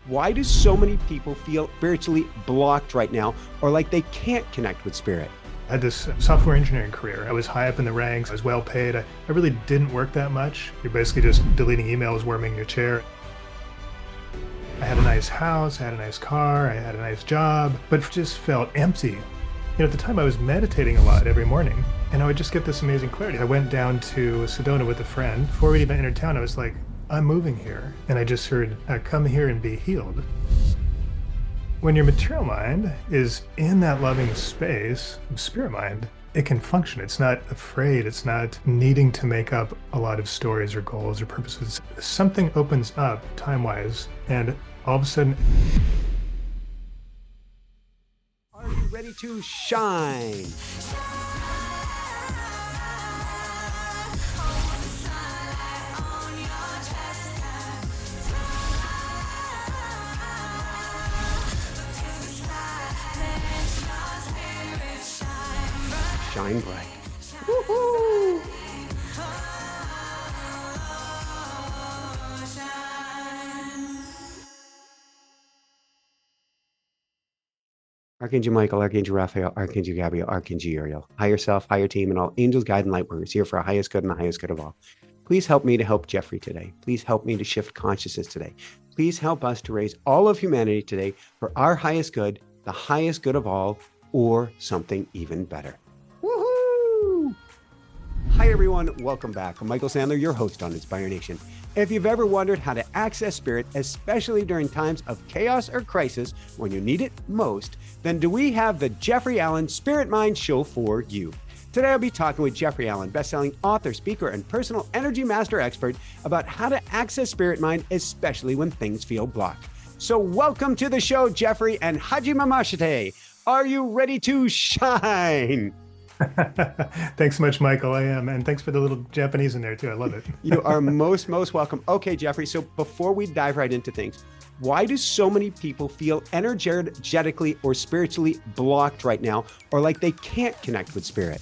Why do so many people feel spiritually blocked right now or like they can't connect with spirit? I had this software engineering career. I was high up in the ranks. I was well paid. I really didn't work that much. You're basically just deleting emails, warming your chair. I had a nice house, I had a nice car, I had a nice job, but it just felt empty. At the time I was meditating a lot every morning, and I would just get this amazing clarity. I went down to Sedona with a friend. Before we even entered town, I was like, I'm moving here. And I just heard, come here and be healed. When your material mind is in that loving space of spirit mind, it can function. It's not afraid. It's not needing to make up a lot of stories or goals or purposes. Something opens up time-wise, and all of a sudden, Are you ready to shine? Shine bright. Woo-hoo! Archangel Michael, Archangel Raphael, Archangel Gabriel, Archangel Uriel, higher self, higher team, and all angels, guide, and light workers here for our highest good and the highest good of all. Please help me to help Jeffrey today. Please help me to shift consciousness today. Please help us to raise all of humanity today for our highest good, the highest good of all, or something even better. Woohoo! Hi, everyone. Welcome back. I'm Michael Sandler, your host on Inspire Nation. If you've ever wondered how to access spirit, especially during times of chaos or crisis when you need it most, then do we have the Jeffrey Allen Spirit Mind Show for you. Today, I'll be talking with Jeffrey Allen, best-selling author, speaker, and personal energy master expert about how to access spirit mind, especially when things feel blocked. So welcome to the show, Jeffrey, and Haji Mamashite. Are you ready to shine? thanks so much, Michael. I am. And thanks for the little Japanese in there, too. I love it. You are most welcome. Okay, Jeffrey, so before we dive right into things, why do so many people feel energetically or spiritually blocked right now or like they can't connect with spirit?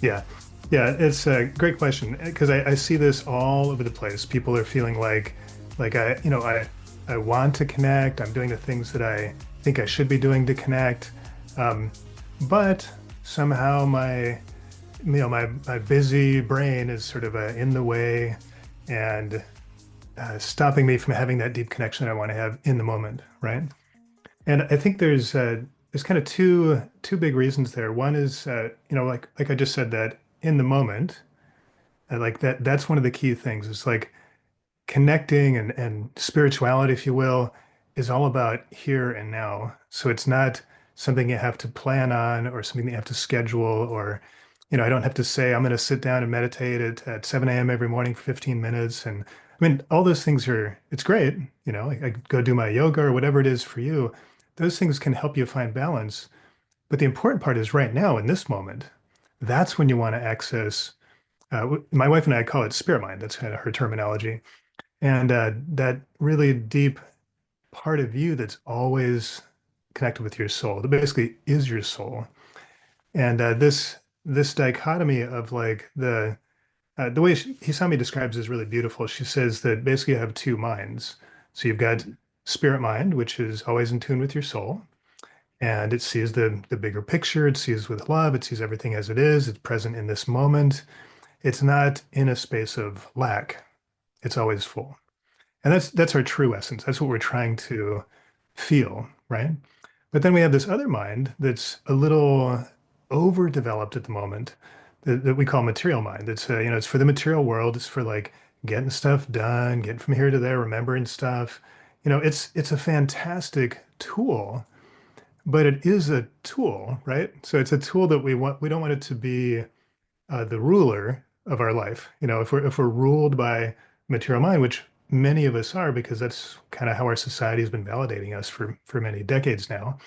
Yeah. Yeah, it's a great question because I see this all over the place. People are feeling like I want to connect. I'm doing the things that I think I should be doing to connect. But somehow my busy brain is sort of in the way and stopping me from having that deep connection I want to have in the moment, right? And I think there's kind of two big reasons there. One is like I just said, that in the moment, like that's one of the key things. It's like connecting and spirituality, if you will, is all about here and now. So it's not something you have to plan on or something that you have to schedule or, I don't have to say I'm going to sit down and meditate at 7 a.m. every morning for 15 minutes. And I mean, all those things it's great. I go do my yoga or whatever it is for you. Those things can help you find balance. But the important part is right now in this moment, that's when you want to access. My wife and I call it spirit mind. That's kind of her terminology. And that really deep part of you that's always connected with your soul, that basically is your soul. And this dichotomy of like the way Hisami describes is really beautiful. She says that basically you have two minds. So you've got spirit mind, which is always in tune with your soul, and it sees the bigger picture. It sees with love. It sees everything as it is. It's present in this moment. It's not in a space of lack. It's always full. And that's our true essence. That's what we're trying to feel, right? But then we have this other mind that's a little overdeveloped at the moment that we call material mind. It's it's for the material world. It's for like getting stuff done, getting from here to there, remembering stuff. It's a fantastic tool, but it is a tool, right? So it's a tool that we don't want it to be the ruler of our life. If we're ruled by material mind, which many of us are, because that's kind of how our society has been validating us for many decades now.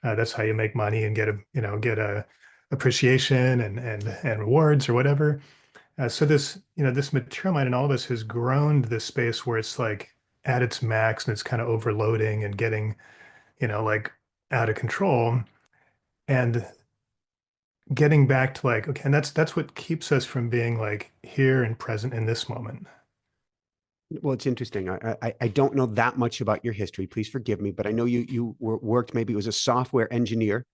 That's how you make money and get a appreciation and rewards or whatever. So this material mind in all of us has grown to this space where it's like at its max and it's kind of overloading and getting, like out of control. And getting back to like, okay, and that's what keeps us from being like here and present in this moment. Well, it's interesting. I don't know that much about your history. Please forgive me, but I know worked, maybe it was a software engineer,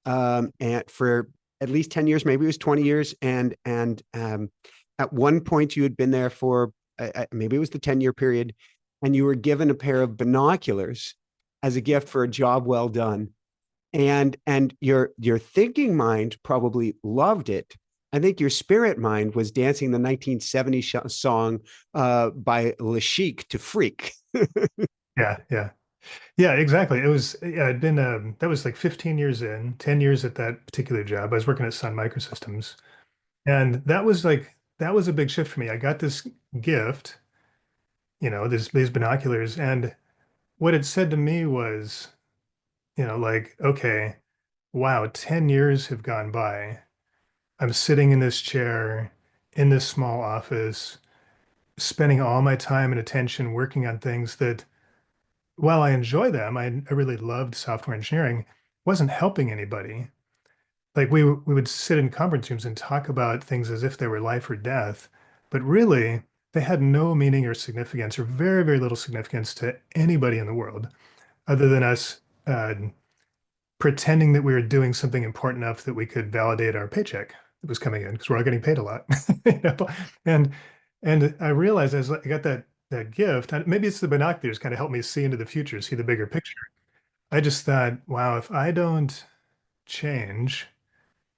and for at least 10 years, maybe it was 20 years, and at one point you had been there for maybe it was the 10-year period, and you were given a pair of binoculars as a gift for a job well done, and your thinking mind probably loved it. I think your spirit mind was dancing the 1970s song by Le Chic to Freak. Yeah, yeah. Yeah, exactly. It was, yeah, I'd been, that was like 15 years in, 10 years at that particular job. I was working at Sun Microsystems. And that was a big shift for me. I got this gift, these binoculars. And what it said to me was, like, okay, wow, 10 years have gone by. I'm sitting in this chair in this small office, spending all my time and attention working on things that, while I enjoy them, I really loved software engineering, wasn't helping anybody. Like we would sit in conference rooms and talk about things as if they were life or death, but really they had no meaning or significance or very, very little significance to anybody in the world other than us pretending that we were doing something important enough that we could validate our paycheck that was coming in because we're all getting paid a lot. you know? And and I realized as I got that gift, and maybe it's the binoculars kind of helped me see into the future, see the bigger picture. I just thought, wow, if I don't change,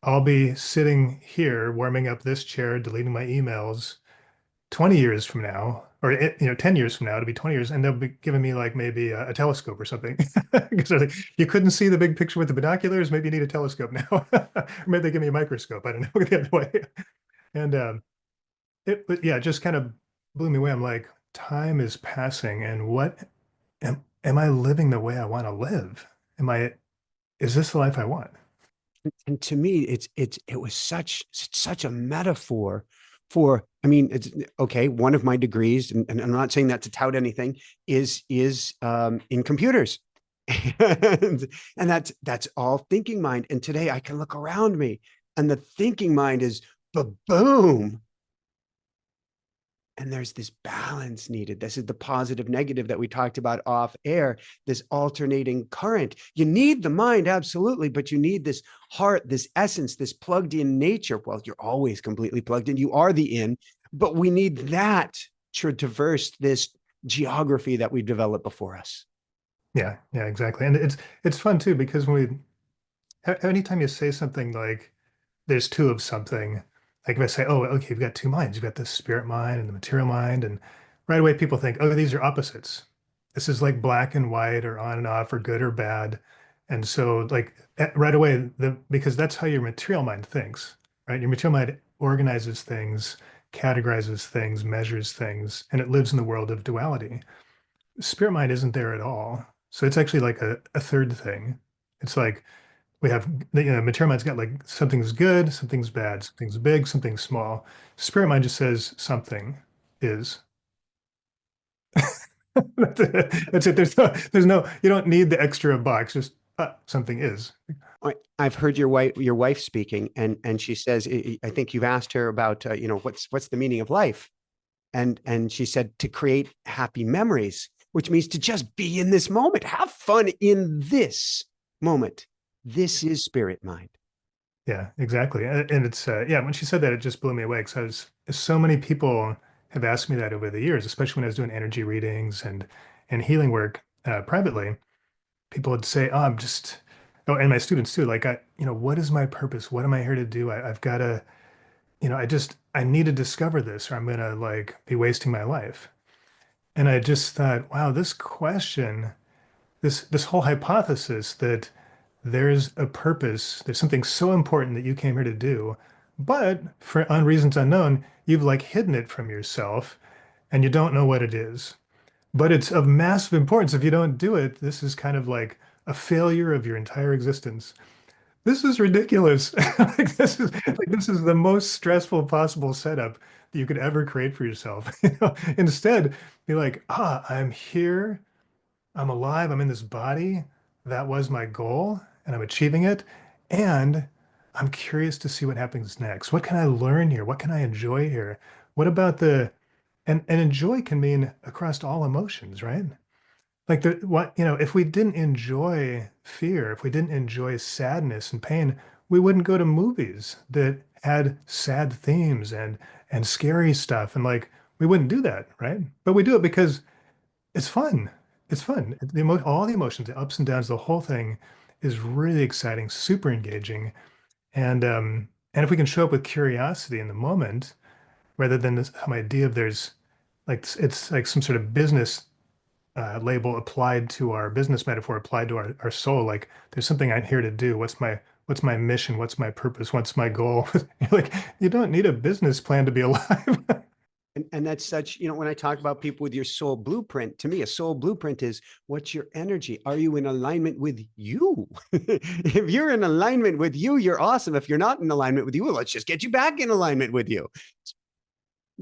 I'll be sitting here warming up this chair, deleting my emails 20 years from now, or 10 years from now, it'll be 20 years, and they'll be giving me like maybe a telescope or something. Because they're like, you couldn't see the big picture with the binoculars, maybe you need a telescope now. Or maybe they give me a microscope. I don't know the other way. And but yeah, it just kind of blew me away. I'm like, time is passing, and what am I living the way I want to live? Is this the life I want? And to me, it was such a metaphor for. I mean, it's okay. One of my degrees, and I'm not saying that to tout anything, is in computers, and that's all thinking mind. And today I can look around me, and the thinking mind is boom, and there's this balance needed. This is the positive negative that we talked about off air, this alternating current. You need the mind, absolutely, but you need this heart, this essence, this plugged in nature. Well, you're always completely plugged in. You are the in, but we need that to traverse this geography that we've developed before us. Yeah, yeah, exactly. And it's fun too because anytime you say something like there's two of something, like if I say, oh, okay, you've got two minds, you've got the spirit mind and the material mind, and right away people think, oh, these are opposites. This is like black and white or on and off or good or bad. And so like right away, because that's how your material mind thinks, right? Your material mind organizes things, categorizes things, measures things, and it lives in the world of duality. Spirit mind isn't there at all. So it's actually like a third thing. It's like we have, material mind's got like something's good, something's bad, something's big, something's small. Spirit mind just says something is. That's it. That's it. There's no, you don't need the extra box. Just something is. I've heard your wife speaking, and she says, I think you've asked her about, what's the meaning of life, and she said to create happy memories, which means to just be in this moment, have fun in this moment. This is spirit mind. Yeah, exactly. And it's yeah, when she said that, it just blew me away because so many people have asked me that over the years, especially when I was doing energy readings and healing work privately. People would say, "Oh, I'm just," oh, and my students too. Like, what is my purpose? What am I here to do? I've got to, I need to discover this, or I'm gonna like be wasting my life. And I just thought, wow, this question, this whole hypothesis that there's a purpose, there's something so important that you came here to do, but for on reasons unknown, you've like hidden it from yourself and you don't know what it is. But it's of massive importance. If you don't do it, this is kind of like a failure of your entire existence. This is ridiculous. This is the most stressful possible setup that you could ever create for yourself. Instead, be like, I'm here, I'm alive, I'm in this body. That was my goal, and I'm achieving it. And I'm curious to see what happens next. What can I learn here? What can I enjoy here? What about And joy can mean across all emotions, right? Like the what, if we didn't enjoy fear, if we didn't enjoy sadness and pain, we wouldn't go to movies that had sad themes and scary stuff. And like we wouldn't do that, right? But we do it because it's fun. It's fun. All the emotions, the ups and downs, the whole thing is really exciting, super engaging. And if we can show up with curiosity in the moment, rather than this some idea of there's like it's like some sort of business label applied to our business metaphor applied to our soul. Like there's something I'm here to do. What's my mission? What's my purpose? What's my goal? Like you don't need a business plan to be alive. And that's such, when I talk about people with your soul blueprint, to me, a soul blueprint is what's your energy? Are you in alignment with you? If you're in alignment with you, you're awesome. If you're not in alignment with you, well, let's just get you back in alignment with you.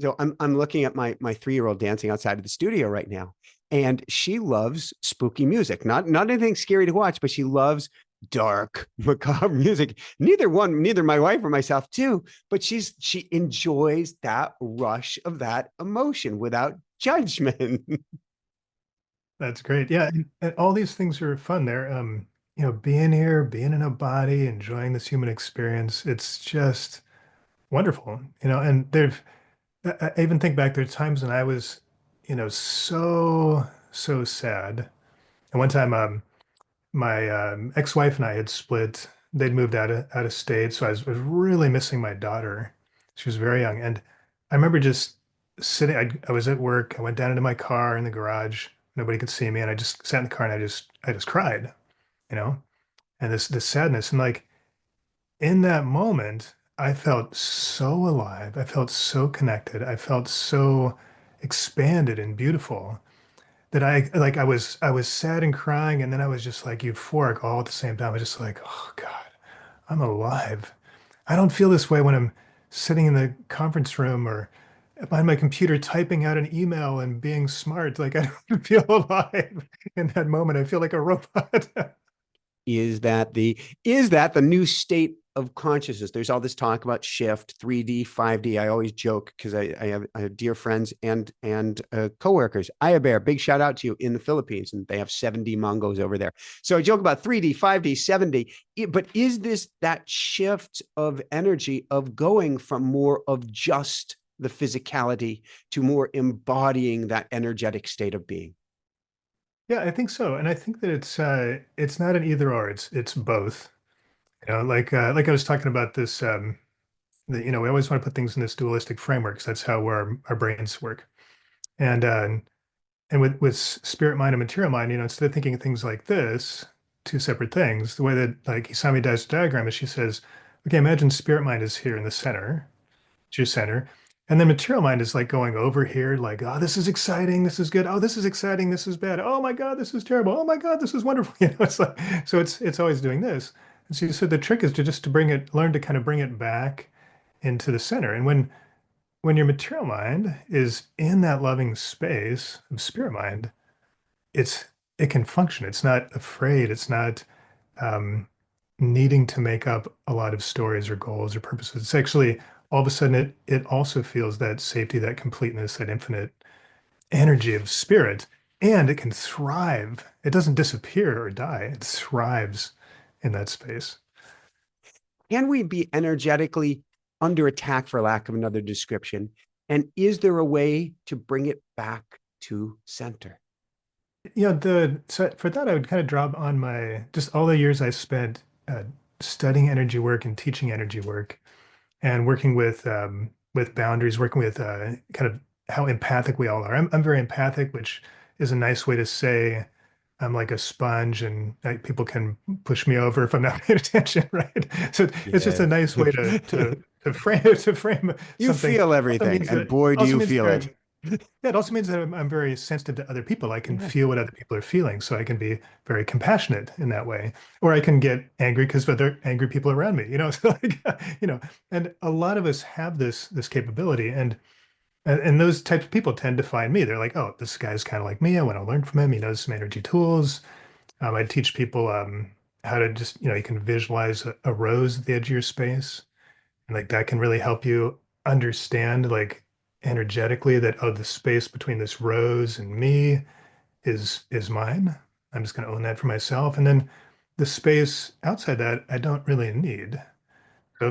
So I'm looking at my 3-year-old dancing outside of the studio right now, and she loves spooky music. Not anything scary to watch, but she loves dark, macabre music. Neither my wife or myself too, but she enjoys that rush of that emotion without judgment. That's great. Yeah, and all these things are fun. They're being here, being in a body, enjoying this human experience. It's just wonderful. And I even think back, there are times when I was, so sad. And one time, my ex-wife and I had split. They'd moved out of state, so I was really missing my daughter. She was very young, and I remember just sitting. I was at work. I went down into my car in the garage. Nobody could see me, and I just sat in the car and I just cried, you know. And this sadness, and like in that moment, I felt so alive. I felt so connected. I felt so expanded and beautiful that I was sad and crying, and then I was just like euphoric all at the same time. I was just like, oh God, I'm alive. I don't feel this way when I'm sitting in the conference room or behind my computer typing out an email and being smart. Like I don't feel alive in that moment. I feel like a robot. Is that the new state of consciousness? There's all this talk about shift, 3D, 5D. I always joke because I have dear friends and coworkers. Aya Bear, big shout out to you in the Philippines, and they have 7D mongos over there. So I joke about 3D, 5D, 7D. But is this that shift of energy of going from more of just the physicality to more embodying that energetic state of being? Yeah, I think so. And I think that it's not an either or, it's both. Like I was talking about this we always want to put things in this dualistic frameworks. That's how our brains work. And with spirit mind and material mind, instead of thinking of things like this, two separate things, the way that like Isami does the diagram is she says, okay, imagine spirit mind is here in the center, it's your center. And then material mind is like going over here, like, oh, this is exciting, this is good. Oh, this is exciting, this is bad. Oh my God, this is terrible. Oh my God, this is wonderful. It's like so it's always doing this. And so you said the trick is to learn to kind of bring it back into the center. And when your material mind is in that loving space of spirit mind, it's it can function. It's not afraid. It's not um, needing to make up a lot of stories or goals or purposes. It's actually all of a sudden it also feels that safety, that completeness, that infinite energy of spirit, and it can thrive. It doesn't disappear or die. It thrives in that space. Can we be energetically under attack, for lack of another description? And is there a way to bring it back to center? So for that, I would kind of draw on my just all the years I spent studying energy work and teaching energy work and working with boundaries, working with kind of how empathic we all are. I'm very empathic, which is a nice way to say I'm like a sponge and like, people can push me over if I'm not paying attention, right? So it's just a Yes. nice way to frame You something. feel Also everything, means and that boy, do also you means feel that it. yeah, it also means that I'm very sensitive to other people. I can Yeah. feel what other people are feeling, so I can be very compassionate in that way. Or I can get angry because other angry people around me. So like, and a lot of us have this capability, and those types of people tend to find me. They're like, oh, this guy's kind of like me. I want to learn from him. He knows some energy tools. I teach people how to just, you can visualize a rose at the edge of your space, and like that can really help you understand like energetically that, oh, the space between this rose and me is mine. I'm just going to own that for myself. And then the space outside that I don't really need.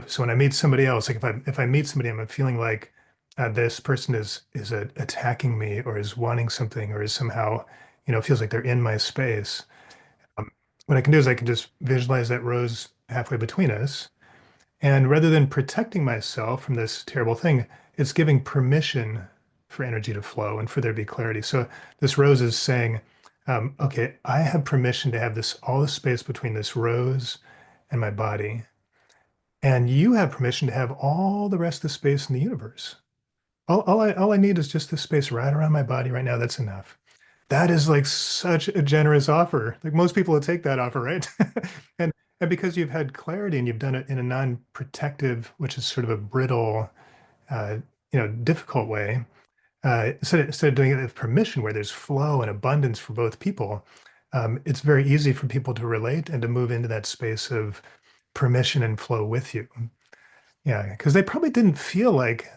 So when I meet somebody else, like if I meet somebody, I'm feeling like this person is attacking me or is wanting something or is somehow, feels like they're in my space. Um, what I can do is I can just visualize that rose halfway between us. And rather than protecting myself from this terrible thing, it's giving permission for energy to flow and for there to be clarity. So this rose is saying, okay, I have permission to have this all the space between this rose and my body. And you have permission to have all the rest of the space in the universe. All I need is just this space right around my body right now. That's enough. That is like such a generous offer. Like most people would take that offer, right? And and because you've had clarity and you've done it in a non-protective, which is sort of a brittle, uh, difficult way, instead of doing it with permission, where there's flow and abundance for both people, it's very easy for people to relate and to move into that space of permission and flow with you. Yeah, because they probably didn't feel like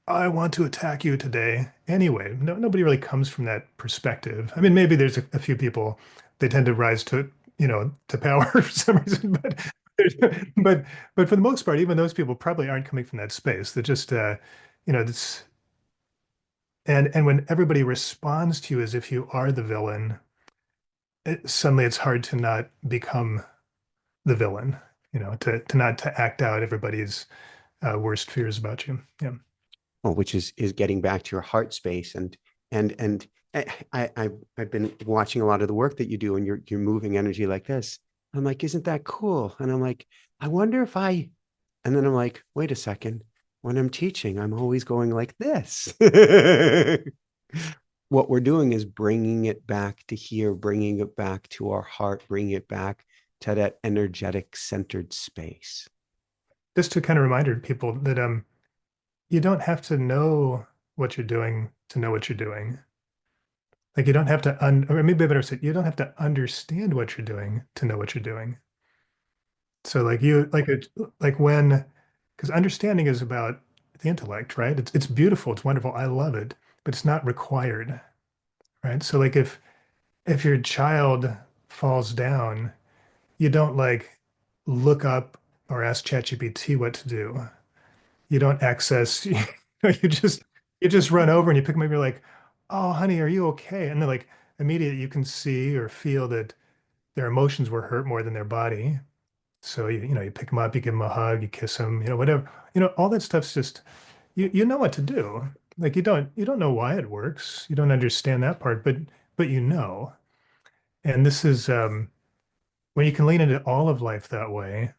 I want to attack you today anyway. No, nobody really comes from that perspective. I mean, maybe there's a few people they tend to rise to power for some reason, but but for the most part, even those people probably aren't coming from that space. They're just this and when everybody responds to you as if you are the villain, suddenly it's hard to not become the villain. To not to act out everybody's worst fears about you. Yeah. Well, which is getting back to your heart space and I've been watching a lot of the work that you do and you're moving energy like this. I'm like, isn't that cool? And I'm like, I wonder if I and then I'm like, wait a second. When I'm teaching, I'm always going like this. What we're doing is bringing it back to here, bringing it back to our heart, bringing it back to that energetic centered space. Just to kind of reminder to people that you don't have to know what you're doing to know what you're doing. Like you don't have to or maybe better said, you don't have to understand what you're doing to know what you're doing. So like you like when because understanding is about the intellect, right? It's beautiful, it's wonderful, I love it, but it's not required, right? So like if your child falls down, you don't like look up or ask ChatGPT what to do. You don't access, you just run over and you pick them up, you're like, oh honey, are you okay? And then like immediately you can see or feel that their emotions were hurt more than their body. So you pick them up, you give them a hug, you kiss them, whatever. All that stuff's just you know what to do. Like you don't know why it works. You don't understand that part, but you know. And this is when you can lean into all of life that way,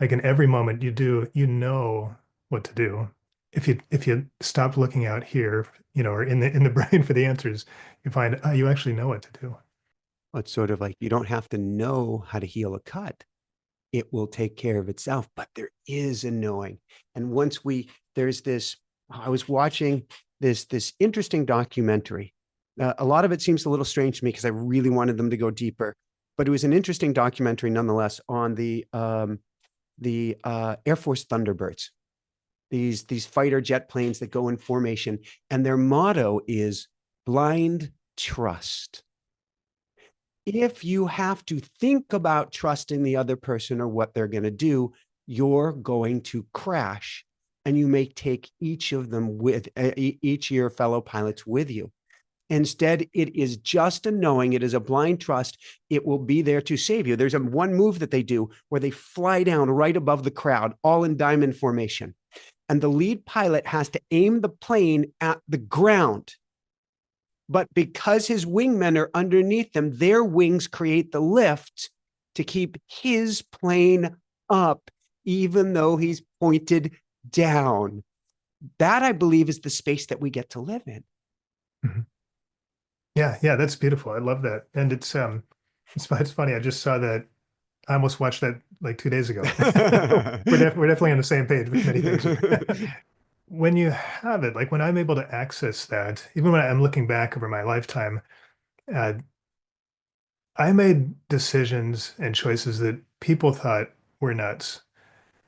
like in every moment you know what to do. If you stop looking out here, or in the brain for the answers, you find you actually know what to do. It's sort of like you don't have to know how to heal a cut. It will take care of itself, but there is a knowing. And once there's this, I was watching this interesting documentary. A lot of it seems a little strange to me because I really wanted them to go deeper, but it was an interesting documentary nonetheless on the Air Force Thunderbirds, these fighter jet planes that go in formation, and their motto is blind trust. If you have to think about trusting the other person or what they're going to do, you're going to crash. And you may take each of them with each of your fellow pilots with you. Instead, it is just a knowing, it is a blind trust. It will be there to save you. There's one move that they do where they fly down right above the crowd, all in diamond formation. And the lead pilot has to aim the plane at the ground. But because his wingmen are underneath them, their wings create the lift to keep his plane up, even though he's pointed down. That, I believe, is the space that we get to live in. Mhm. Yeah, that's beautiful. I love that. And it's funny. I just saw that. I almost watched that like 2 days ago. We're definitely on the same page with many things here. When you have it, like when I'm able to access that, even when I'm looking back over my lifetime, uh, I made decisions and choices that people thought were nuts.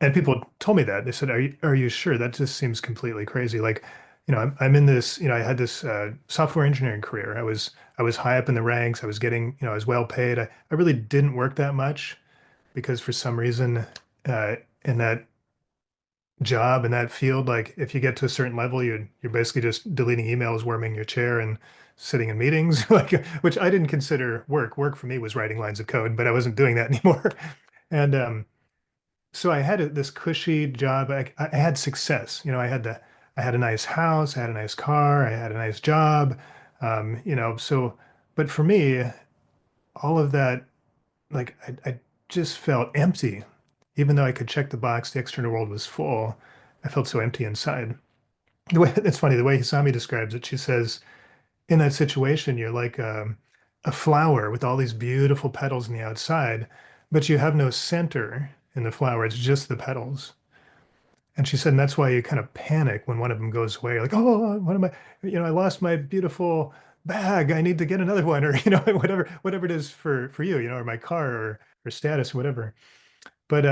And people told me that. They said, are you sure? That just seems completely crazy. Like, I'm in this, I had this software engineering career. I was high up in the ranks. I was getting, I was well paid. I really didn't work that much because for some reason, in that job in that field, like if you get to a certain level, you're basically just deleting emails, warming your chair, and sitting in meetings, like which I didn't consider work. Work for me was writing lines of code, but I wasn't doing that anymore. And so I had this cushy job. I had success. I had a nice house, I had a nice car, I had a nice job. So, but for me, all of that, like I just felt empty. Even though I could check the box, the external world was full. I felt so empty inside. It's funny, the way Hisami describes it, she says, in that situation, you're like a flower with all these beautiful petals on the outside, but you have no center in the flower. It's just the petals. And she said, and that's why you kind of panic when one of them goes away. You're like, oh, what am I? I lost my beautiful bag. I need to get another one, or whatever it is for you, or my car or status, or whatever. But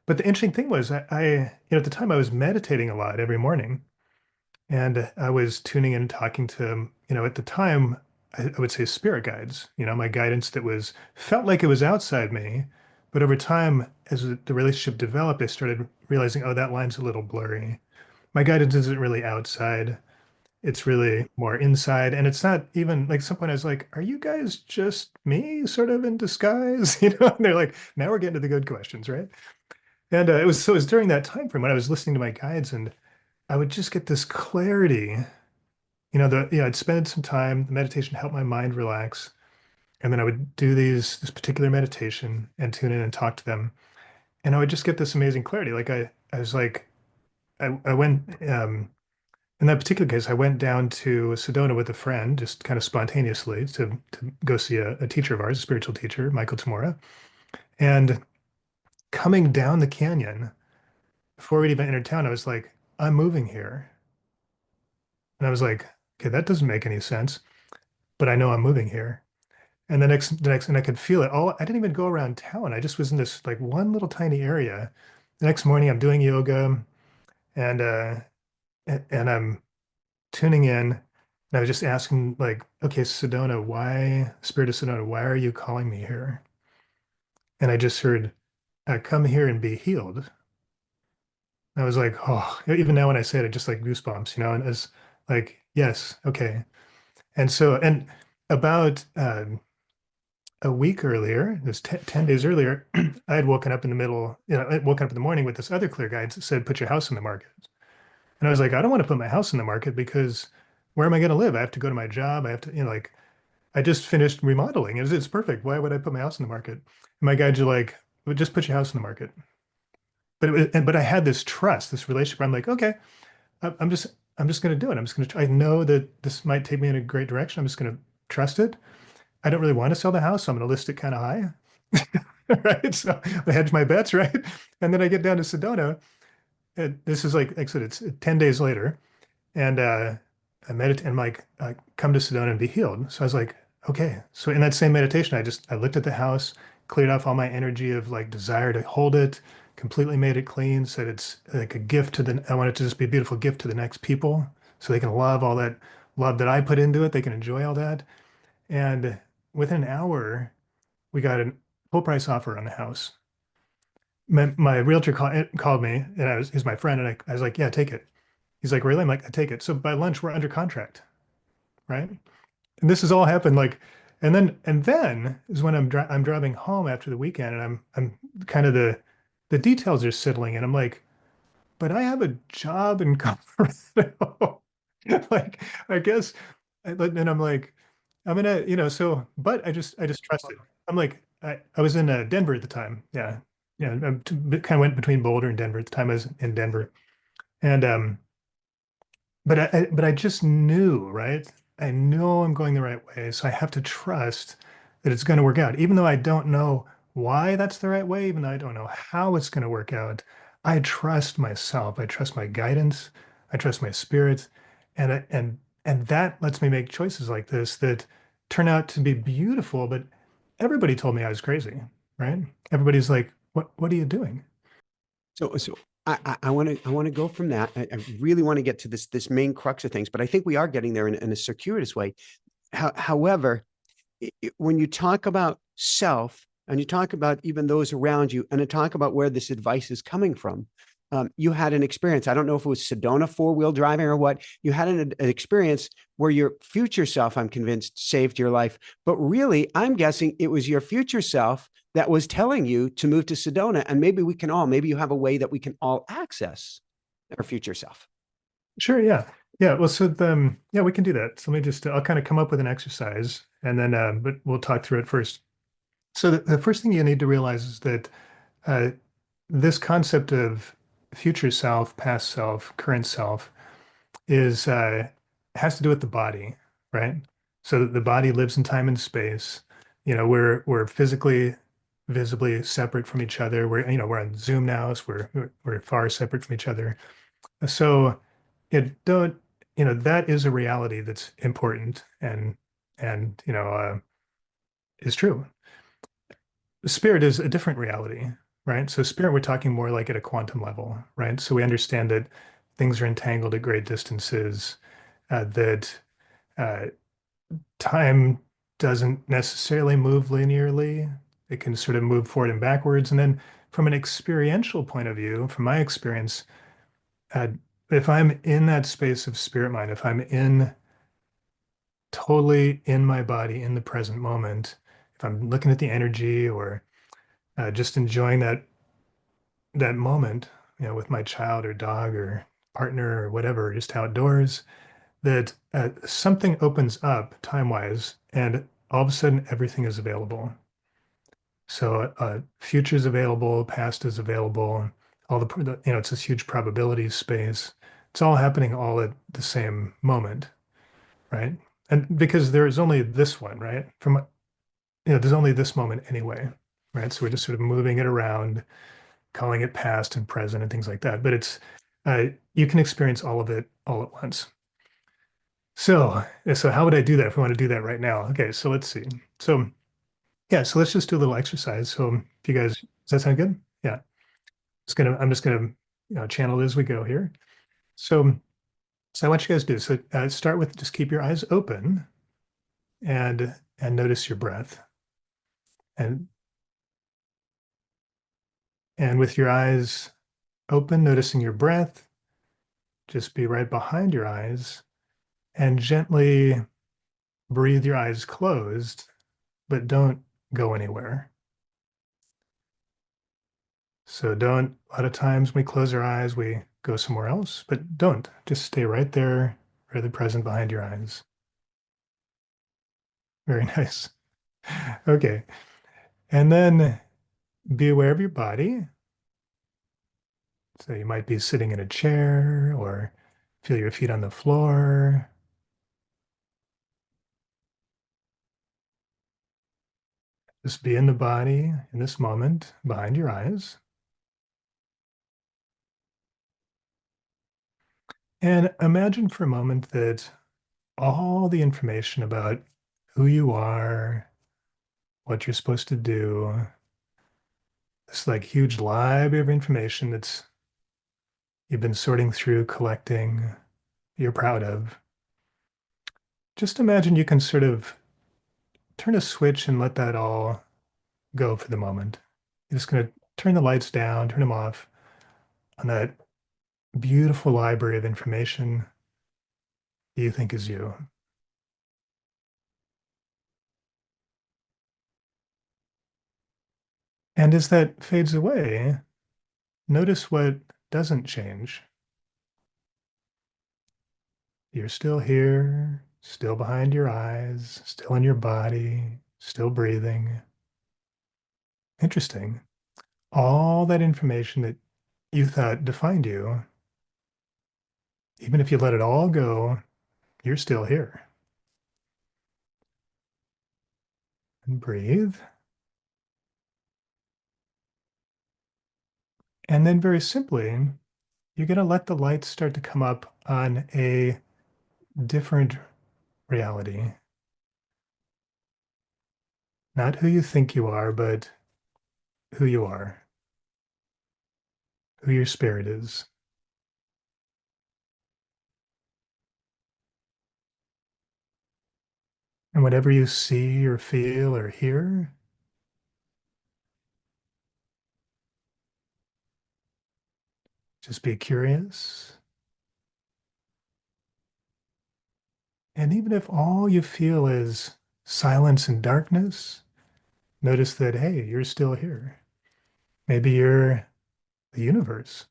but the interesting thing was, at the time I was meditating a lot every morning, and I was tuning in and talking to, at the time, I would say spirit guides, my guidance that felt like it was outside me. But over time, as the relationship developed, I started realizing, oh, that line's a little blurry. My guidance isn't really outside. It's really more inside. And it's not even like some point I was like, are you guys just me sort of in disguise? And they're like, now we're getting to the good questions, right? And it was during that time frame when I was listening to my guides and I would just get this clarity. I'd spend some time, the meditation helped my mind relax. And then I would do this particular meditation and tune in and talk to them. And I would just get this amazing clarity. Like I was like, I went, in that particular case, I went down to Sedona with a friend, just kind of spontaneously to go see a teacher of ours, a spiritual teacher, Michael Tamura. And coming down the canyon, before we'd even entered town, I was like, I'm moving here. And I was like, okay, that doesn't make any sense, but I know I'm moving here. And and I could feel it all. I didn't even go around town. I just was in this like one little tiny area. The next morning, I'm doing yoga and and I'm tuning in. And I was just asking, like, okay, Sedona, why, Spirit of Sedona, why are you calling me here? And I just heard, come here and be healed. And I was like, oh, even now when I say it, just like goosebumps, and it's like, yes, okay. And so, and about a week earlier, it was 10 days earlier, I had woken up in the middle, I had woken up in the morning with this other clear guide that said, put your house in the market. And I was like, I don't want to put my house in the market because where am I going to live? I have to go to my job. I have to, like, I just finished remodeling. It's perfect. Why would I put my house in the market? And my guides are like, well, just put your house in the market. But I had this trust, this relationship. Where I'm like, okay, I'm just I'm just going to do it. I'm just going to try. I know that this might take me in a great direction. I'm just going to trust it. I don't really want to sell the house, so I'm going to list it kind of high. Right. So I hedge my bets, right? And then I get down to Sedona. And this is like I said, it's 10 days later. And I meditate and like come to Sedona and be healed. So I was like, okay. So in that same meditation, I looked at the house, cleared off all my energy of like desire to hold it, completely made it clean, said it's like a gift I want it to just be a beautiful gift to the next people so they can love all that love that I put into it. They can enjoy all that. And within an hour, we got a full price offer on the house. My realtor called me and he's my friend. And I was like, yeah, take it. He's like, really? I'm like, I take it. So by lunch, we're under contract, right? And this has all happened like, and then is when I'm driving home after the weekend, and I'm kind of the details are settling, and I'm like, but I have a job in Colorado. Like, I guess, and I'm like, I'm gonna, so, but I just trusted. I'm like, I was in Denver at the time. Yeah. Yeah. I kind of went between Boulder and Denver at the time I was in Denver. And, but I just knew, right? I know I'm going the right way, so I have to trust that it's going to work out. Even though I don't know why that's the right way, even though I don't know how it's going to work out, I trust myself. I trust my guidance. I trust my spirit, and that lets me make choices like this that turn out to be beautiful. But everybody told me I was crazy, right? Everybody's like, "What are you doing?" So I want to go from that. I really want to get to this main crux of things, but I think we are getting there in a circuitous way. However, when you talk about self and you talk about even those around you and you talk about where this advice is coming from, you had an experience. I don't know if it was Sedona four-wheel driving or what. You had an experience where your future self, I'm convinced, saved your life. But really, I'm guessing it was your future self that was telling you to move to Sedona. And maybe you have a way that we can all access our future self. Sure, yeah. Yeah, well, so yeah, we can do that. So let me just, I'll kind of come up with an exercise and then, but we'll talk through it first. So the first thing you need to realize is that uh, this concept of future self, past self, current self is has to do with the body, right? So that the body lives in time and space. You know, we're physically, visibly separate from each other. We're on Zoom now, so we're far separate from each other. So it don't, that is a reality that's important and is true. Spirit is a different reality, right? So spirit, we're talking more like at a quantum level, right? So we understand that things are entangled at great distances, that uh, time doesn't necessarily move linearly. It can sort of move forward and backwards. And then from an experiential point of view, from my experience, uh, if I'm in that space of spirit mind, if I'm in totally in my body in the present moment, if I'm looking at the energy or just enjoying that moment, with my child or dog or partner or whatever, just outdoors, that something opens up time-wise, and all of a sudden everything is available. So future is available, past is available, all it's this huge probability space. It's all happening all at the same moment, right? And because there is only this one, right? There's only this moment anyway, right? So we're just sort of moving it around, calling it past and present and things like that. But you can experience all of it all at once. So how would I do that if we want to do that right now? Okay, so let's see. So yeah, so let's just do a little exercise. So if you guys, does that sound good? Yeah. I'm just gonna, channel it as we go here. So so I want you guys to do so. Start with just keep your eyes open and notice your breath. And and with your eyes open, noticing your breath, just be right behind your eyes and gently breathe your eyes closed, but don't go anywhere. So don't, a lot of times when we close our eyes, we go somewhere else, but don't. Just stay right there, really present behind your eyes. Very nice. Okay. And then be aware of your body. So you might be sitting in a chair or feel your feet on the floor. Just be in the body in this moment behind your eyes. And imagine for a moment that all the information about who you are, what you're supposed to do, this like huge library of information that's you've been sorting through, collecting, you're proud of. Just imagine you can sort of turn a switch and let that all go for the moment. You're just going to turn the lights down, turn them off on that beautiful library of information you think is you. And as that fades away, notice what doesn't change. You're still here, still behind your eyes, still in your body, still breathing. Interesting. All that information that you thought defined you, even if you let it all go, you're still here. And breathe. And then very simply, you're going to let the lights start to come up on a different reality. Not who you think you are, but who you are. who your spirit is. And whatever you see or feel or hear, just be curious. And even if all you feel is silence and darkness, notice that, hey, you're still here. Maybe you're the universe.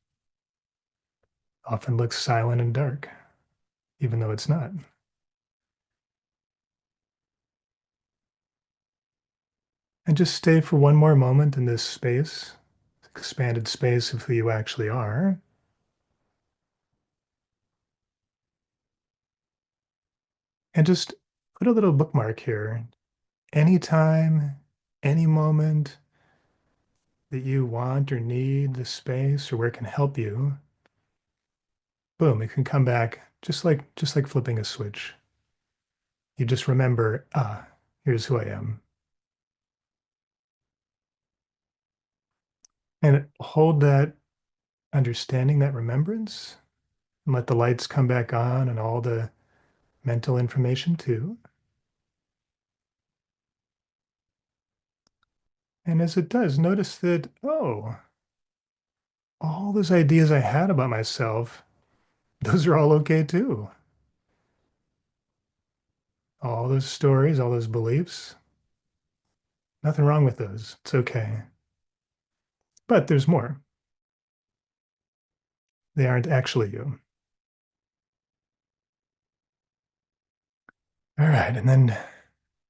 Often looks silent and dark, even though it's not. And just stay for one more moment in this space, expanded space of who you actually are. And just put a little bookmark here. Anytime, any moment that you want or need the space or where it can help you, boom, it can come back just like flipping a switch. You just remember, here's who I am. And hold that understanding, that remembrance, and let the lights come back on and all the mental information too. And as it does, notice that, oh, all those ideas I had about myself, those are all okay too. All those stories, all those beliefs, nothing wrong with those. It's okay. But there's more. They aren't actually you. All right. And then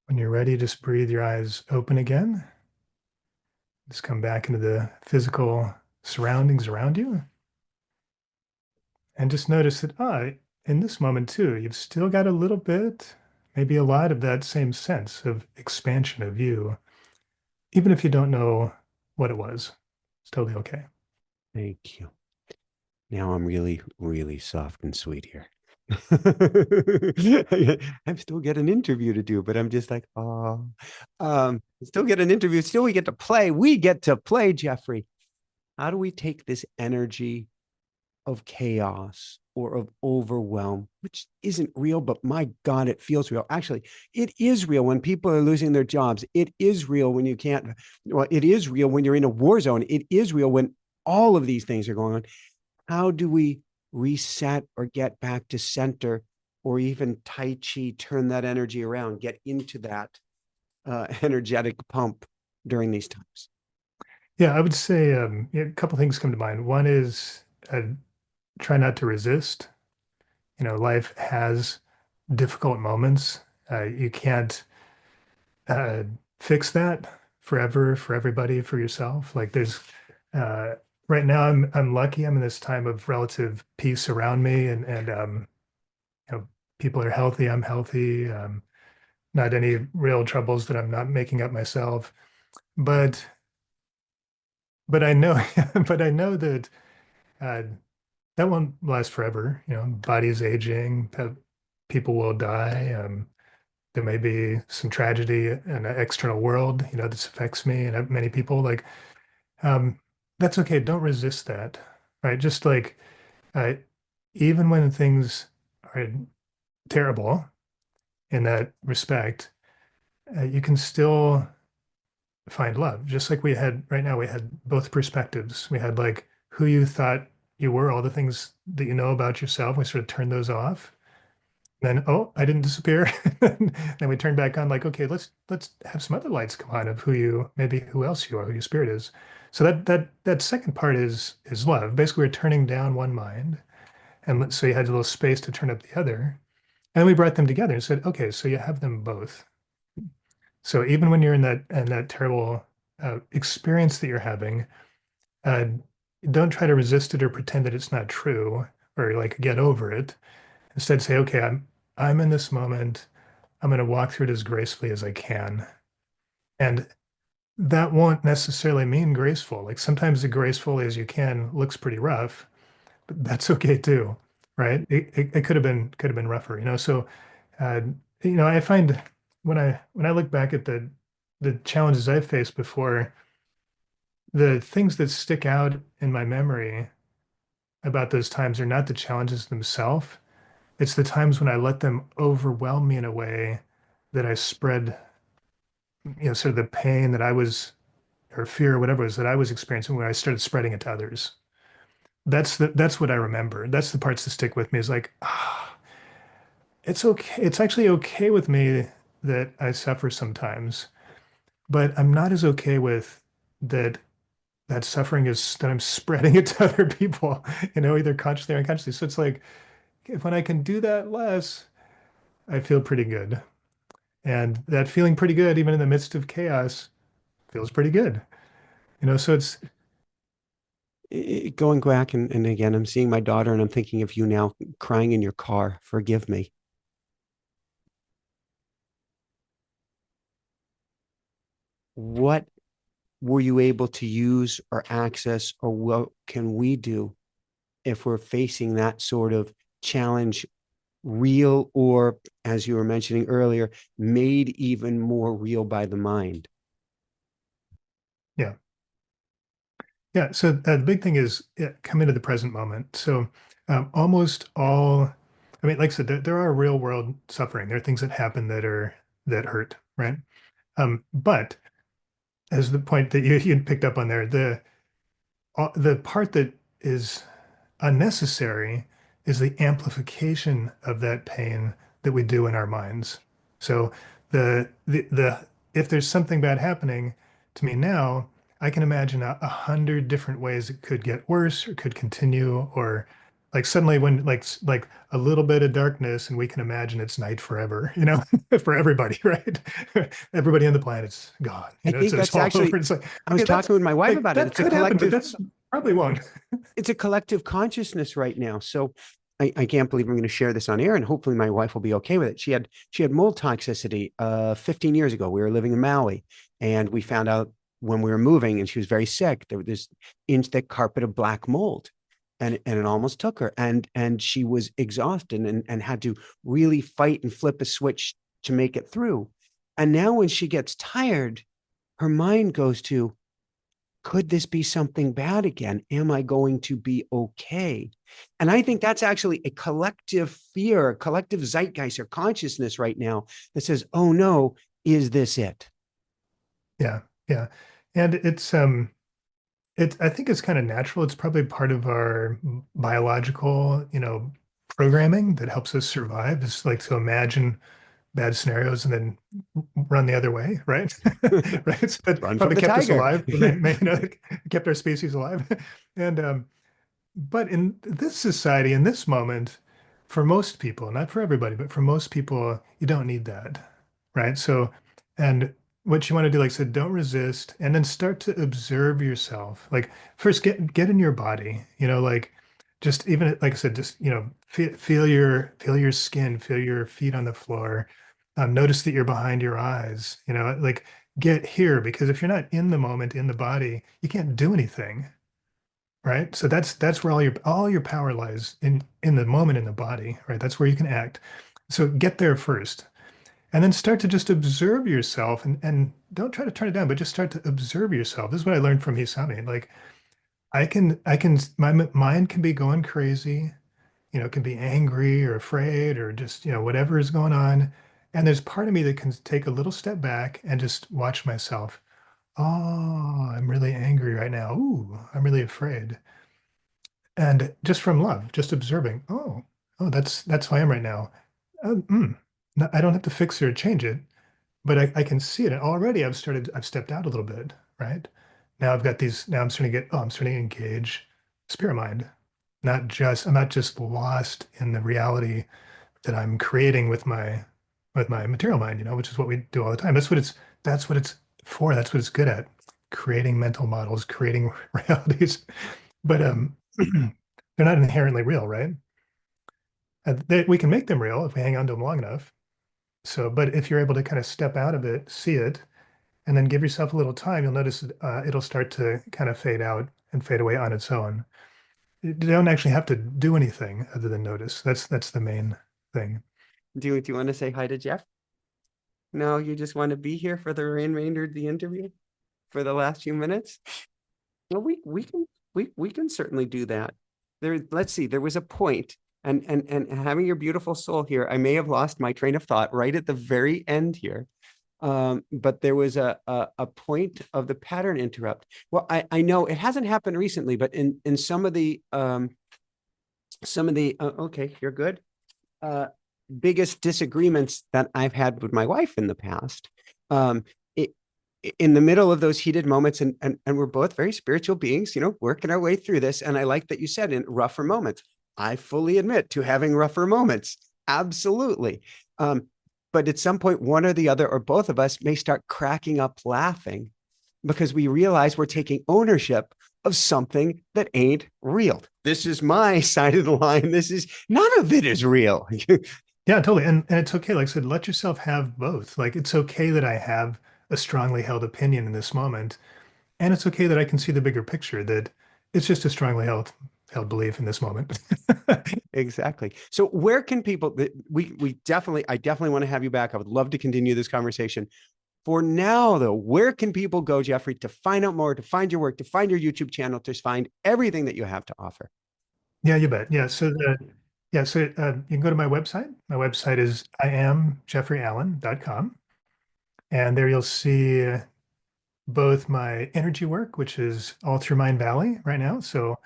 when you're ready, just breathe your eyes open again. Just come back into the physical surroundings around you. And just notice that, in this moment too, you've still got a little bit, maybe a lot of that same sense of expansion of you, even if you don't know what it was. It's totally okay. Thank you. Now I'm really, really soft and sweet here. I still get an interview to do, but I'm just like, oh, still get an interview. Still, we get to play. We get to play, Jeffrey. How do we take this energy of chaos or of overwhelm, which isn't real, but my God, it feels real. Actually, it is real when people are losing their jobs. It is real when you can't, well, it is real when you're in a war zone. It is real when all of these things are going on. How do we reset or get back to center or even Tai Chi, turn that energy around, get into that energetic pump during these times? Yeah, I would say a couple things come to mind. One is try not to resist. Life has difficult moments. You can't uh, fix that forever for everybody, for yourself. Like there's uh, right now, I'm lucky. I'm in this time of relative peace around me, and you know, people are healthy. I'm healthy. Not any real troubles that I'm not making up myself. But but I know, but I know that uh, that won't last forever. Body's aging. People will die. There may be some tragedy in the external world, this affects me and many people. Like, um, that's okay. Don't resist that, right? Just like, uh, even when things are terrible in that respect, you can still find love. Just like we had right now, we had both perspectives. We had like who you thought you were, all the things that you know about yourself. We sort of turned those off. Then, oh, I didn't disappear. Then we turn back on, like, okay, let's have some other lights come on of maybe who else you are, who your spirit is. So that second part is love. Basically, we're turning down one mind, and so you had a little space to turn up the other, and we brought them together and said, okay, so you have them both. So even when you're in that terrible experience that you're having, uh, don't try to resist it or pretend that it's not true or like get over it. Instead, say, okay, I'm in this moment. I'm going to walk through it as gracefully as I can. And that won't necessarily mean graceful. Like sometimes the graceful as you can looks pretty rough, but that's okay too, right? It could have been rougher, So, uh, I find when I look back at the challenges I've faced before, the things that stick out in my memory about those times are not the challenges themselves. It's the times when I let them overwhelm me in a way that I spread, sort of the pain that I was, or fear or whatever it was that I was experiencing when I started spreading it to others. That's what I remember. That's the parts that stick with me is like, it's okay. It's actually okay with me that I suffer sometimes, but I'm not as okay with that that suffering is that I'm spreading it to other people, either consciously or unconsciously. So it's like if when I can do that less, I feel pretty good. And that feeling pretty good, even in the midst of chaos, feels pretty good. So it's Going back and again, I'm seeing my daughter and I'm thinking of you now crying in your car. Forgive me. What were you able to use or access, or what can we do if we're facing that sort of challenge, real or, as you were mentioning earlier, made even more real by the mind? yeah. Yeah. So the big thing is come into the present moment. So almost all, I mean, like I said, there are real world suffering. There are things that happen that hurt, right? But as the point that you picked up on there, the part that is unnecessary is the amplification of that pain that we do in our minds. So the if there's something bad happening to me now, I can imagine 100 different ways it could get worse or could continue, or like suddenly when like a little bit of darkness and we can imagine it's night forever, for everybody, right? Everybody on the planet's gone, I it's, think it's that's all over. actually, It's like, I was okay, that's talking with my wife like about it. that It's a could happen, but collective, that's probably won't. it's a collective consciousness right now. So I can't believe I'm going to share this on air, and hopefully my wife will be okay with it. She had mold toxicity 15 years ago. We were living in Maui, and we found out when we were moving, and she was very sick. There was this inch thick carpet of black mold, and it almost took her. And she was exhausted and had to really fight and flip a switch to make it through. And now when she gets tired, her mind goes to, could this be something bad again? Am I going to be okay? And I think that's actually a collective fear, a collective zeitgeist or consciousness right now that says, oh no, is this it? Yeah, yeah. And I think it's kind of natural. It's probably part of our biological, programming that helps us survive. It's like to imagine bad scenarios and then run the other way, right? Right. So that Run from probably the kept us tiger. alive, kept our species alive. And but in this society, in this moment, for most people, not for everybody, but for most people, you don't need that, right? So, and what you want to do, like I said, don't resist, and then start to observe yourself. Like first, get in your body, like just even like I said, just feel your skin, feel your feet on the floor. Notice that you're behind your eyes. Like get here because if you're not in the moment, in the body, you can't do anything, right? So that's where all your power lies in the moment in the body, right? That's where you can act. So get there first, and then start to just observe yourself, and don't try to turn it down, but just start to observe yourself. This is what I learned from Hisami. Like my mind can be going crazy, it can be angry or afraid or just whatever is going on, and there's part of me that can take a little step back and just watch myself. Oh, I'm really angry right now. Ooh, I'm really afraid. And just from love, just observing, oh, that's who I am right now. Um, mm, I don't have to fix it or change it, but I can see it. And already I've stepped out a little bit, right? Now I'm starting to engage spirit mind. I'm not just lost in the reality that I'm creating with my material mind, which is what we do all the time. That's what it's for. That's what it's good at. Creating mental models, creating realities. But they're not inherently real, right? We can make them real if we hang on to them long enough. So, but if you're able to kind of step out of it, see it, and then give yourself a little time, you'll notice it'll start to kind of fade out and fade away on its own. You don't actually have to do anything other than notice. That's the main thing. Do you want to say hi to Jeff? No, you just want to be here for the remainder of the interview for the last few minutes? Well, we can certainly do that. there, let's see, there was a point, and having your beautiful soul here, I may have lost my train of thought right at the very end here. But there was a point of the pattern interrupt. Well, I know it hasn't happened recently, but in some of the okay, you're good. Uh, Biggest disagreements that I've had with my wife in the past. It, in the middle of those heated moments, and we're both very spiritual beings, working our way through this. And I like that you said in rougher moments. I fully admit to having rougher moments. Absolutely. But at some point, one or the other, or both of us may start cracking up laughing because we realize we're taking ownership of something that ain't real. This is my side of the line. This is none of it is real. Yeah, totally. And it's okay. Like I said, let yourself have both. Like it's okay that I have a strongly held opinion in this moment. And it's okay that I can see the bigger picture, that it's just a strongly held belief in this moment. Exactly. So where can people we definitely I definitely want to have you back. I would love to continue this conversation. For now, though, where can people go, Jeffrey, to find out more, to find your work, to find your YouTube channel, to find everything that you have to offer? Yeah, you bet. So you can go to my website. My website is iamjeffreyallen.com. And there you'll see both my energy work, which is all through Mind Valley right now. So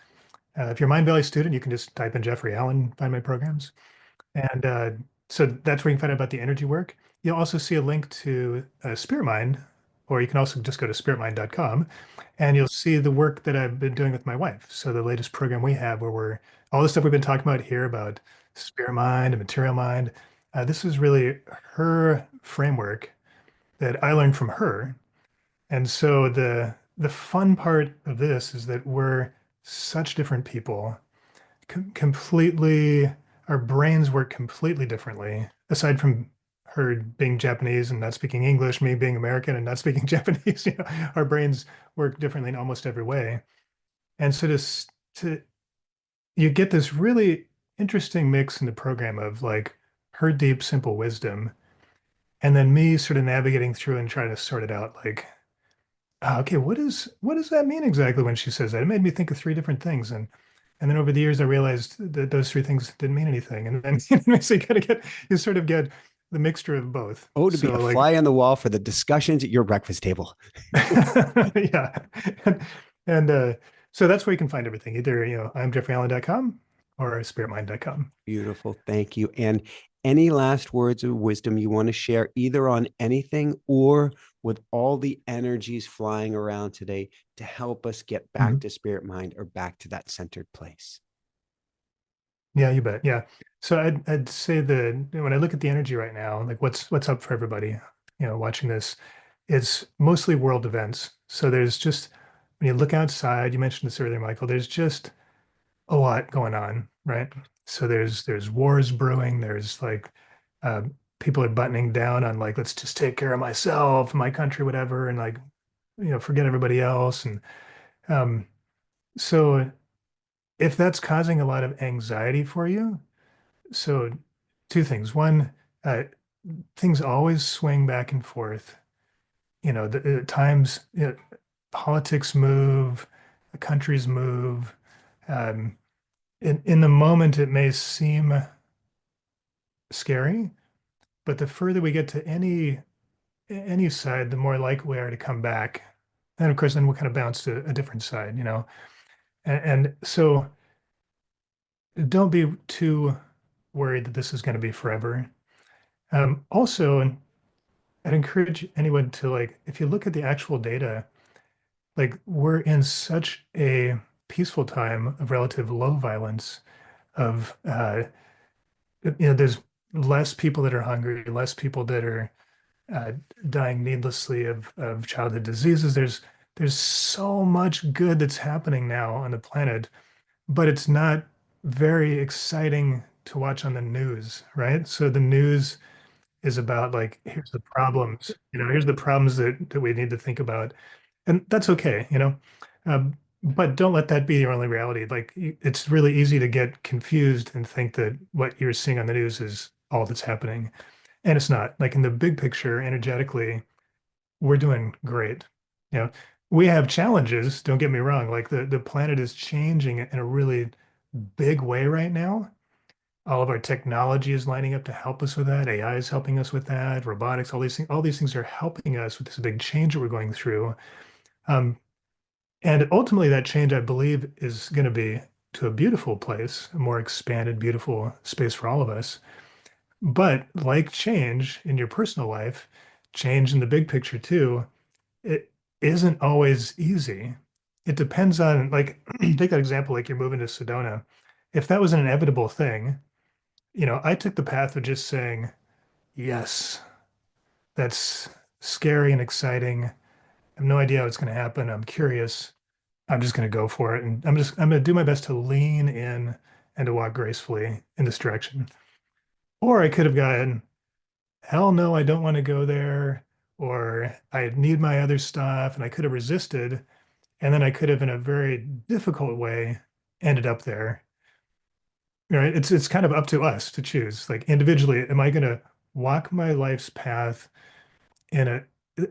if you're a Mind Valley student, you can just type in Jeffrey Allen, find my programs. And so that's where you can find out about the energy work. You'll also see a link to Spirit Mind, or you can also just go to spiritmind.com and you'll see the work that I've been doing with my wife. So the latest program we have where we're all the stuff we've been talking about here about spirit mind and material mind. This is really her framework that I learned from her. And so the fun part of this is that we're such different people, completely, our brains work completely differently, aside from her being Japanese and not speaking English, me being American and not speaking Japanese, our brains work differently in almost every way. And so to you get this really interesting mix in the program of like her deep, simple wisdom, and then me sort of navigating through and trying to sort it out, like, okay, what does that mean exactly when she says that? It made me think of three different things, and then over the years I realized that those three things didn't mean anything, and then so you sort of get the mixture of both. Oh, to be a So like, fly on the wall for the discussions at your breakfast table. yeah, and so that's where you can find everything. Either I'm jeffreyallen.com or spiritmind.com. Beautiful. Thank you. And any last words of wisdom you want to share, either on anything or with all the energies flying around today to help us get back Mhm. to spirit mind or back to that centered place? Yeah, you bet. Yeah. So I'd say that when I look at the energy right now, like what's up for everybody, watching this, it's mostly world events. So there's just when you look outside, you mentioned this earlier, Michael, there's just a lot going on, right? So there's wars brewing, there's like uh, people are buttoning down on like, let's just take care of myself, my country, whatever, and like, forget everybody else. And um, so if that's causing a lot of anxiety for you, so two things. One, uh, things always swing back and forth. At times, politics move, the countries move. Um, in the moment, it may seem scary, but the further we get to any side, the more likely we are to come back. And of course, then we'll kind of bounce to a different side. And so don't be too worried that this is going to be forever. Also, and I'd encourage anyone to like, if you look at the actual data, like we're in such a peaceful time of relative low violence, of there's less people that are hungry, less people that are uh, dying needlessly of childhood diseases. There's so much good that's happening now on the planet, but it's not very exciting to watch on the news, right? So the news is about like, here's the problems that we need to think about. And that's okay. But don't let that be your only reality. Like it's really easy to get confused and think that what you're seeing on the news is all that's happening. And it's not. Like in the big picture, energetically, we're doing great. You know, we have challenges, don't get me wrong. Like the planet is changing in a really big way right now. All of our technology is lining up to help us with that. AI is helping us with that. Robotics, all these things are helping us with this big change that we're going through. Um, and ultimately, that change, I believe, is going to be to a beautiful place, a more expanded, beautiful space for all of us. But like change in your personal life, change in the big picture too, it isn't always easy. It depends on, like, take that example, like you're moving to Sedona. If that was an inevitable thing, I took the path of just saying, yes, that's scary and exciting. I have no idea how it's going to happen. I'm curious. I'm just going to go for it. And I'm going to do my best to lean in and to walk gracefully in this direction. Or I could have gone, hell no, I don't want to go there. Or I need my other stuff. And I could have resisted. And then I could have, in a very difficult way, ended up there. Right? It's kind of up to us to choose. Like individually, am I going to walk my life's path in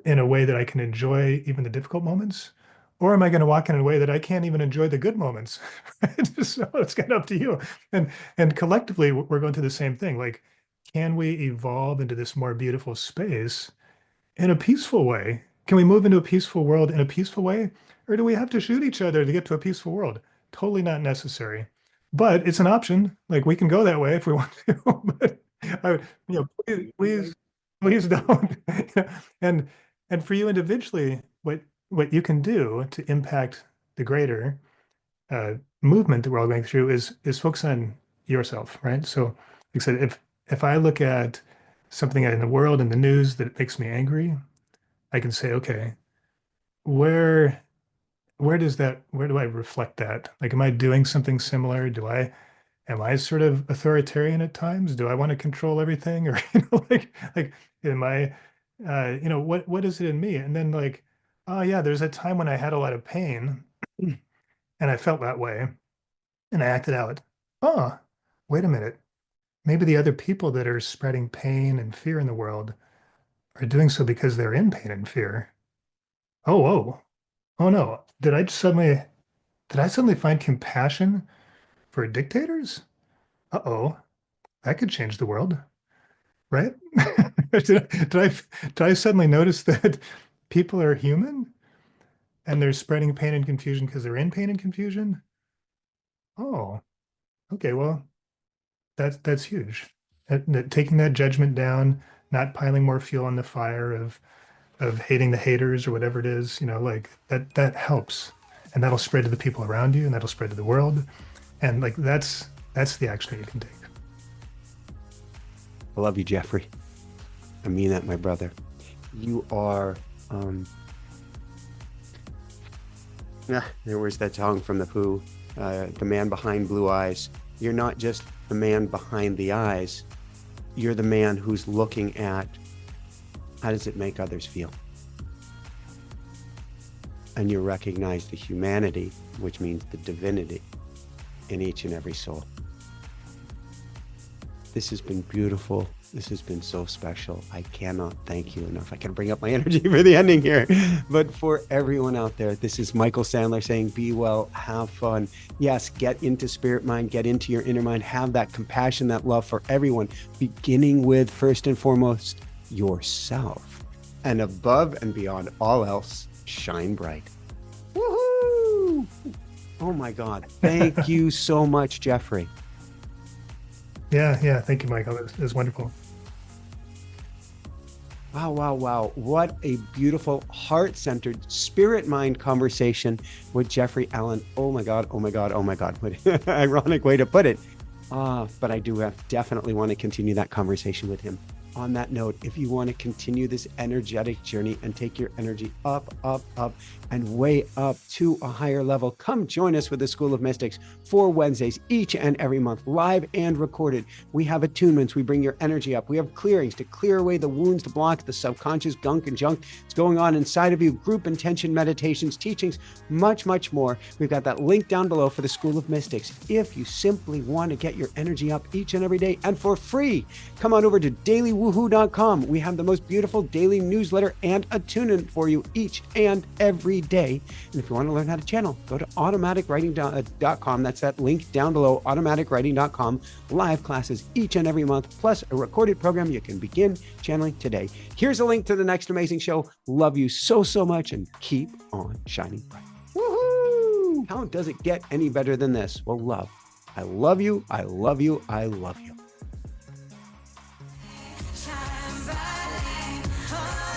a way that I can enjoy even the difficult moments? Or am I going to walk in a way that I can't even enjoy the good moments? Right? So it's kind of up to you. And collectively, we're going through the same thing. Like, can we evolve into this more beautiful space in a peaceful way? Can we move into a peaceful world in a peaceful way? Or do we have to shoot each other to get to a peaceful world? Totally not necessary. But it's an option. Like we can go that way if we want to. But I, please don't. and and for you individually, what you can do to impact the greater uh, movement that we're all going through is focus on yourself, right? So, like I said, if I look at something in the world in the news that makes me angry, I can say, okay, where where do I reflect that? Like, am I doing something similar? Am I sort of authoritarian at times? Do I want to control everything? Or, like, am I, what is it in me? And then like, oh yeah, there's a time when I had a lot of pain and I felt that way and I acted out. Oh, wait a minute. Maybe the other people that are spreading pain and fear in the world are doing so because they're in pain and fear. Oh, oh no. Did I suddenly find compassion for dictators? Uh-oh, that could change the world, right? Did I suddenly notice that people are human and they're spreading pain and confusion because they're in pain and confusion? Oh, okay, well, that's huge. Taking that judgment down, not piling more fuel on the fire of hating the haters or whatever it is, like that helps. And that'll spread to the people around you and that'll spread to the world. And like that's the action that you can take. I love you, Jeffrey. I mean that, my brother. You are, there was that song from The Who, the man behind blue eyes. You're not just the man behind the eyes. You're the man who's looking at how does it make others feel? And you recognize the humanity, which means the divinity in each and every soul. This has been beautiful. This has been so special. I cannot thank you enough. I can bring up my energy for the ending here. But for everyone out there, this is Michael Sandler saying, be well, have fun. Yes, get into spirit mind, get into your inner mind, have that compassion, that love for everyone, beginning with, first and foremost, yourself. And above and beyond all else, shine bright. Woohoo! Oh my God. Thank you so much, Jeffrey. Yeah. Thank you, Michael. It was wonderful. Wow. What a beautiful, heart-centered, spirit-mind conversation with Jeffrey Allen. Oh my God. What ironic way to put it. But I do definitely want to continue that conversation with him. On that note, if you want to continue this energetic journey and take your energy up, and way up to a higher level, come join us with the School of Mystics 4 Wednesdays each and every month, live and recorded. We have attunements. We bring your energy up. We have clearings to clear away the wounds, the blocks, the subconscious gunk and junk that's going on inside of you, group intention meditations, teachings, much more. We've got that link down below for the School of Mystics. If you simply want to get your energy up each and every day and for free, come on over to Daily woohoo.com. We have the most beautiful daily newsletter and a tune-in for you each and every day. And if you want to learn how to channel, go to automaticwriting.com. That's that link down below, automaticwriting.com. Live classes each and every month, plus a recorded program you can begin channeling today. Here's a link to the next amazing show. Love you so, so much, and keep on shining bright. Woohoo! How does it get any better than this? Well, love. I love you. I love you. I love you. Shine brightly.